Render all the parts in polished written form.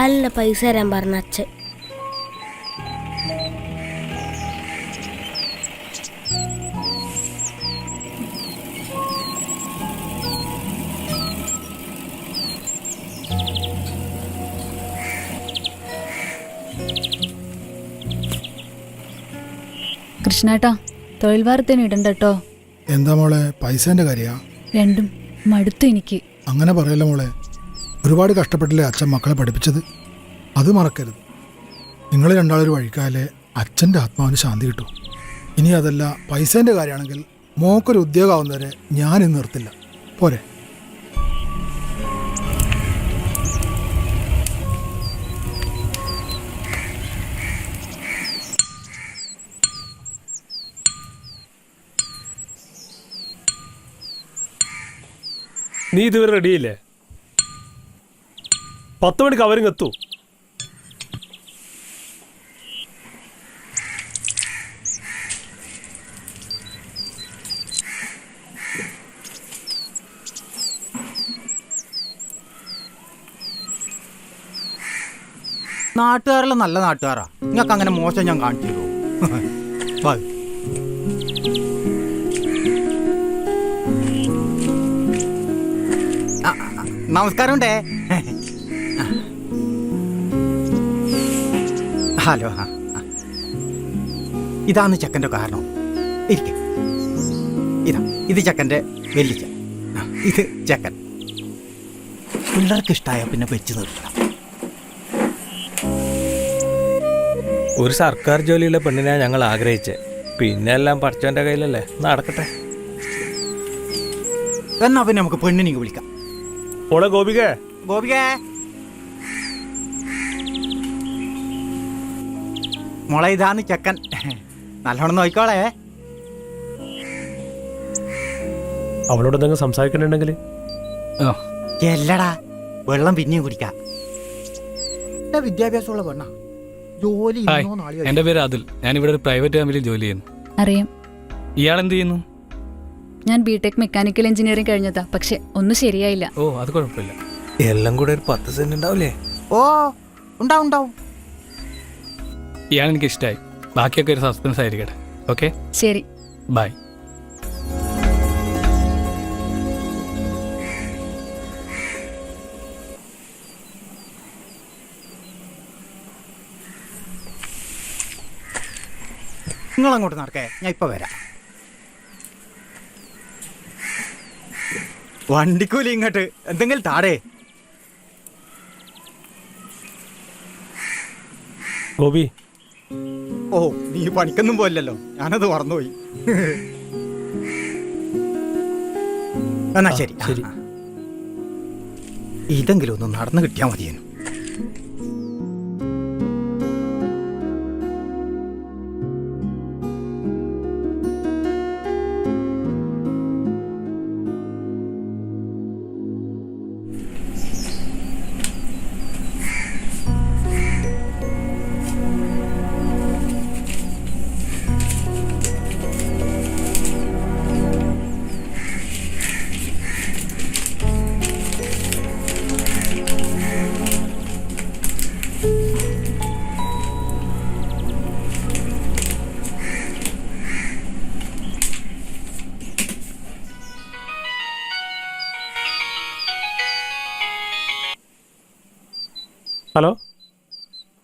നല്ല പൈസ തരാൻ പറഞ്ഞ അച്ഛൻ. കൃഷ്ണേട്ടാ, തൊഴിൽ വാർത്തേന് ഇടണ്ട കേട്ടോ. എന്താ മോളെ, പൈസേന്റെ കാര്യാ? രണ്ടും മടുത്തു എനിക്ക്. അങ്ങനെ പറയല്ല മോളെ, ഒരുപാട് കഷ്ടപ്പെട്ടില്ലേ അച്ഛൻ മക്കളെ പഠിപ്പിച്ചത്. അത് മറക്കരുത്. നിങ്ങൾ രണ്ടാളൊരു വഴിക്കാലേ അച്ഛൻ്റെ ആത്മാവിന് ശാന്തി കിട്ടും. ഇനി അതല്ല, പൈസേന്റെ കാര്യമാണെങ്കിൽ മോക്കൊരു ഉദ്യോഗമാവുന്നവരെ ഞാൻ ഇന്ന് നിർത്തില്ല. പോരെ? നീ ഇതുവരെ റെഡിയില്ലേ? 10 മണിക്ക് അവരും എത്തൂ. നാട്ടുകാരെല്ലാം നല്ല നാട്ടുകാരാ. നിങ്ങൾക്ക് അങ്ങനെ മോശം ഞാൻ കാണിച്ചു തരുമോ? നമസ്കാരമുണ്ടേ. ഹലോ. ഇതാണ് ചെക്കൻ്റെ കാരണം. ഇരിക്ക. ഇത് ചെക്കൻ്റെ വെല്ലിച്ച. ഇത് ചെക്കൻ. പിള്ളേർക്ക് ഇഷ്ടമായ പിന്നെ വെച്ച് നിർത്തണം. ഒരു സർക്കാർ ജോലിയുള്ള പെണ്ണിനാണ് ഞങ്ങൾ ആഗ്രഹിച്ചത്. പിന്നെ എല്ലാം പഠിച്ചവൻ്റെ കയ്യിലല്ലേ, നടക്കട്ടെ. എന്നാ പിന്നെ നമുക്ക് പെണ്ണിനെ വിളിക്കാം. ഓളെ ഗോപിക, മോളെ ഇതാന്ന് ചെക്കൻ. നല്ലോണം നോക്കിക്കോളേ. അവളോട് എന്തെങ്കിലും സംസാരിക്കണുണ്ടെങ്കിൽ എല്ലടാ, വെള്ളം പിന്നെയും കുടിക്കാം. വിദ്യാഭ്യാസമുള്ള പെണ്ണ. ജോലി എന്റെ പേര് അതുൽ. ഞാൻ ഇവിടെ ഒരു പ്രൈവറ്റ് കമ്പനിയിൽ ജോലി ചെയ്യുന്നു. അറിയാം. ഇയാൾ എന്ത് ചെയ്യുന്നു? ഞാൻ ബിടെക് മെക്കാനിക്കൽ എഞ്ചിനീയറിംഗ് കഴിഞ്ഞതാ, പക്ഷെ ഒന്നും ശരിയായില്ല. ഓ, അത് കുഴപ്പമില്ല. എല്ലാം കൂടെ ഒരു 10 സെന്റ് ഉണ്ടാവില്ലേ? ഓ, ഉണ്ടാവും. ഇയാൾ എനിക്ക് ഇഷ്ടമായി. ബാക്കിയൊക്കെ ഒരു സസ്പെൻസ് ആയിരിക്കട്ടെ. ഓക്കെ, ശരി, ബൈ. നിങ്ങളങ്ങോട്ട് നടക്കേ, ഞാൻ ഇപ്പൊ വരാം. വണ്ടിക്കൂലി ഇങ്ങോട്ട് എന്തെങ്കിലും താടേ. ഗോപി. ഓ, നീ പണിക്കൊന്നും പോയില്ലല്ലോ, ഞാനത് മറന്നുപോയി. എന്നാ ശരി. ഇതെങ്കിലും ഒന്ന് നടന്നു കിട്ടിയാൽ മതിയേനു. ഹലോ,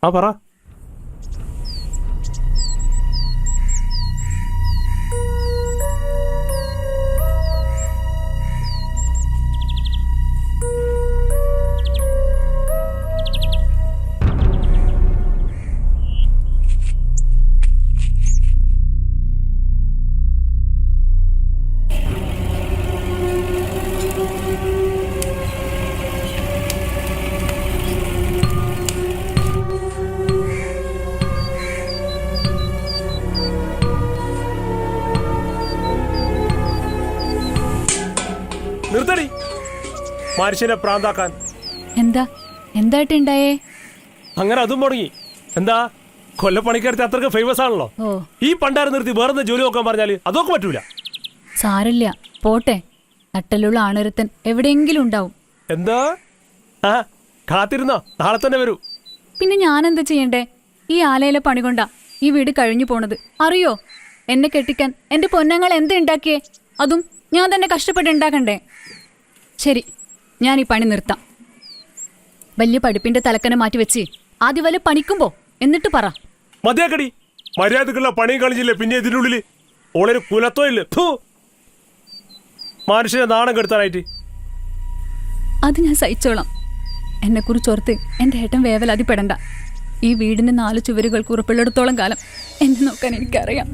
ആ പറ. നിർത്തടി മനുഷ്യനെ പ്രാന്താക്കാൻ. എന്തായിട്ടുണ്ടായേ? അങ്ങനെ അതും മുടങ്ങി. എന്താ, കൊല്ലപ്പണിക്കടുത്ത് അത്രക്ക് ഫേമസ് ആണല്ലോ. ഈ പണ്ടാരം നിർത്തി വേറെ ജോലി നോക്കാൻ പറഞ്ഞാല് അതൊക്കെ പറ്റൂല. സാരല്ല, പോട്ടെ. നട്ടലുള്ള ആണൊരുത്തൻ എവിടെയെങ്കിലും ഉണ്ടാവും. എന്താ? കാത്തിരുന്നോ, നാളെ തന്നെ വരൂ. പിന്നെ ഞാൻ എന്താ ചെയ്യണ്ടേ? ഈ ആലയിലെ പണി കൊണ്ടാ ഈ വീട് കഴിഞ്ഞു പോണത്. അറിയോ, എന്നെ കെട്ടിക്കാൻ എന്റെ പൊന്നങ്ങൾ എന്ത് ഉണ്ടാക്കിയേ? അതും ഞാൻ തന്നെ കഷ്ടപ്പെട്ട് ഉണ്ടാക്കണ്ടേ? ശരി, ഞാൻ ഈ പണി നിർത്താം. വലിയ പഠിപ്പിന്റെ തലക്കനെ മാറ്റി വെച്ച് ആദ്യം വല്ല പണിക്കുമ്പോ എന്നിട്ട് പറ. മതിയാക്കടി, മര്യാദക്കുള്ള പണിയും കളിച്ചില്ലേ പിന്നെ ഇതിനുള്ളിൽ ഓളൊരു കുലത്തോ ഇല്ല. മനുഷ്യനെ നാണം കെടുത്താനായിട്ട്. അത് ഞാൻ സഹിച്ചോളാം. എന്നെക്കുറിച്ചോർത്ത് എൻ്റെ ഏട്ടൻ വേവലാതിപ്പെടണ്ട. ഈ വീടിന് 4 ചുവരുകൾക്ക് ഉറപ്പുള്ളിടത്തോളം കാലം എന്നെ നോക്കാൻ എനിക്കറിയാം.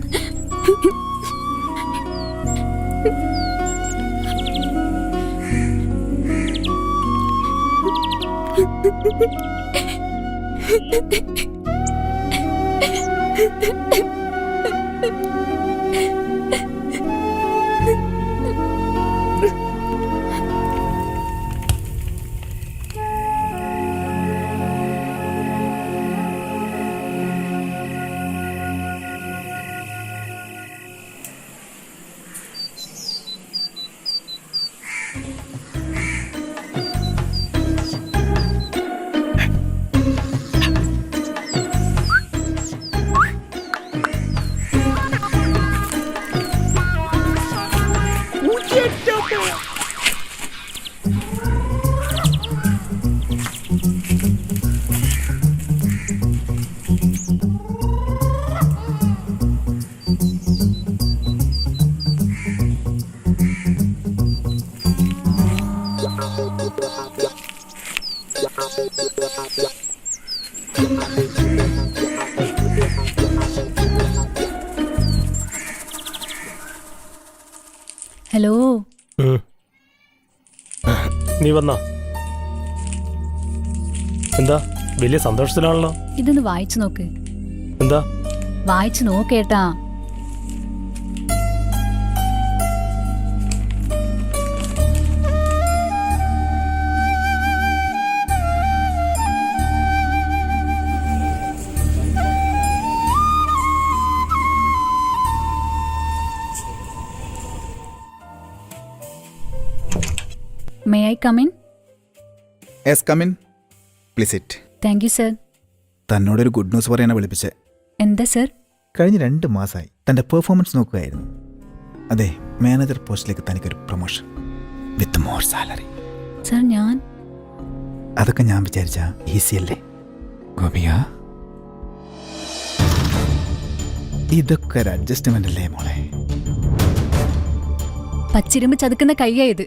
ഹലോ, നീ വന്നാ? എന്താ വലിയ സന്തോഷത്തിലാണല്ലോ? ഇതൊന്ന് വായിച്ചു നോക്ക്. എന്താ? വായിച്ചു നോക്കേട്ടാ. May I come in? Yes come in, please it. Thank you sir. തന്നോടൊരു ഗുഡ് ന്യൂസ് പറയാനാണ് വിളിപ്പിച്ചത്. എന്താ സർ? കഴിഞ്ഞ 2 മാസമായി തൻ്റെ പെർഫോമൻസ് നോക്കുകയായിരുന്നു. അതെ, മാനേജർ പോസ്റ്റിലേക്ക് തനിക്കൊരു promotion with more salary. Sir, ഞാൻ അതൊക്കെ ഞാൻ വിചാരിച്ച ഈസി അല്ലേ ഗോപിക? ഇതൊക്കെ ഒരു അഡ്ജസ്റ്റ്മെന്റ് അല്ലേ മോളെ? പച്ചിരുമ്പ് ചതുക്കുന്ന കയ്യായത്.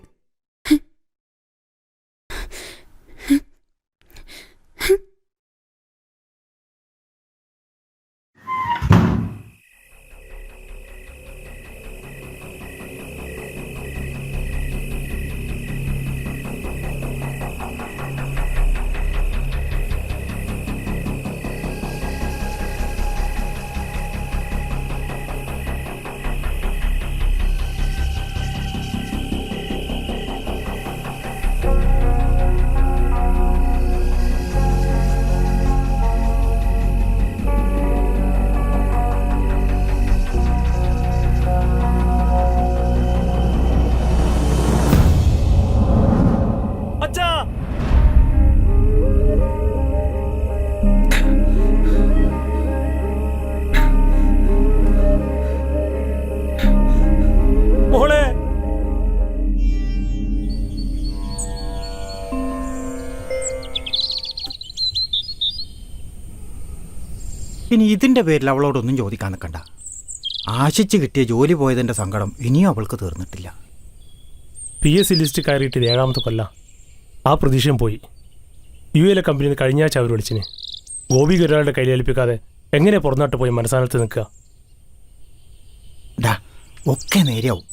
ഇനി ഇതിൻ്റെ പേരിൽ അവളോടൊന്നും ചോദിക്കാൻ നിൽക്കണ്ട. ആശിച്ച് കിട്ടിയ ജോലി പോയതിൻ്റെ സങ്കടം ഇനിയും അവൾക്ക് തീർന്നിട്ടില്ല. PSC ലിസ്റ്റ് കയറിയിട്ട് 7ാമത്തെ കൊല്ല. ആ പ്രതീക്ഷയും പോയി. UAE കമ്പനിയിൽ നിന്ന് കഴിഞ്ഞ ആഴ്ച അവർ വിളിച്ചിന്. ഗോപിക്ക് ഒരാളുടെ കയ്യിലേൽപ്പിക്കാതെ എങ്ങനെ പുറന്നോട്ട് പോയി മനസ്സാനത്ത് നിൽക്കുക? ഡാ, ഒക്കെ നേരെയാവും.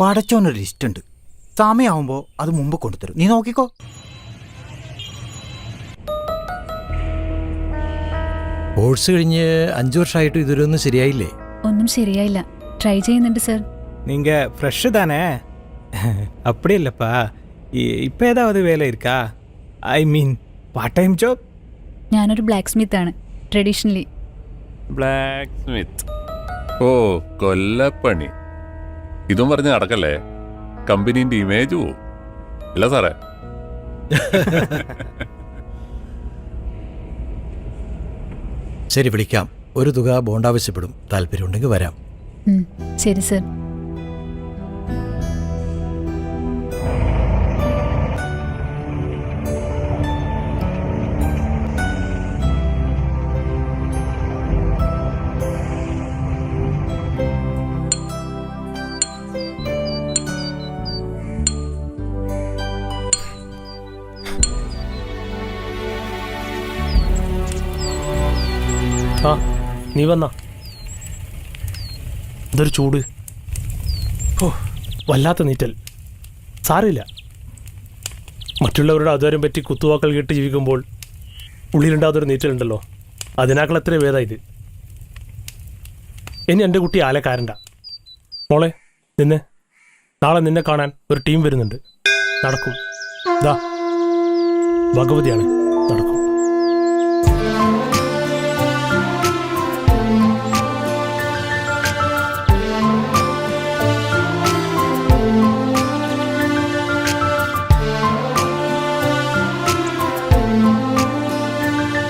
പടച്ചോനൊരു ലിസ്റ്റ് ഉണ്ട്. സമയമാവുമ്പോൾ അത് മുമ്പ് കൊണ്ടുതരും. നീ നോക്കിക്കോ. കോഴ്സ് കഴിഞ്ഞ് 5 വർഷമായിട്ട് ഇതൊരൊന്നും ശരിയായില്ലേ? ഒന്നും ശരിയായില്ല. ട്രൈ ചെയ്യുന്നുണ്ട് സർ. நீங்க ஃப்ரெஷ்ஷு தானே? அப்படி இல்லைப்பா, இப்போ ஏதாவது வேலை இருக்கா? I mean part time job. ഞാനൊരു ബ്ലാക്ക് സ്മിത്ത് ആണ്, ട്രഡീഷണലി. Blacksmith? ഓ, കൊല്ലപ്പണി. ഇതും പറഞ്ഞ് നടക്കല്ലേ, കമ്പനീൻ്റെ ഇമേജ് പോവും. ഇല്ല സാറേ? ശരി, വിളിക്കാം. ഒരു തുക ബോണ്ട് ആവശ്യപ്പെടും. താല്പര്യമുണ്ടെങ്കിൽ വരാം. ശരി സർ. ആ നീ വന്നാ? ഇതൊരു ചൂട്. ഓ വല്ലാത്ത നീറ്റൽ. സാറില്ല, മറ്റുള്ളവരുടെ ആധാരം പറ്റി കുത്തുവാക്കൾ കേട്ട് ജീവിക്കുമ്പോൾ ഉള്ളിലുണ്ടാകുന്നൊരു നീറ്റലുണ്ടല്ലോ, അതിനേക്കാൾ എത്ര ഭേദ ഇത്. ഇനി എൻ്റെ കുട്ടി ആലക്കാരണ്ട. മോളെ നിന്നെ, നാളെ നിന്നെ കാണാൻ ഒരു ടീം വരുന്നുണ്ട്. നടക്കും. ദാ ഭഗവതിയാണ്, നടക്കും.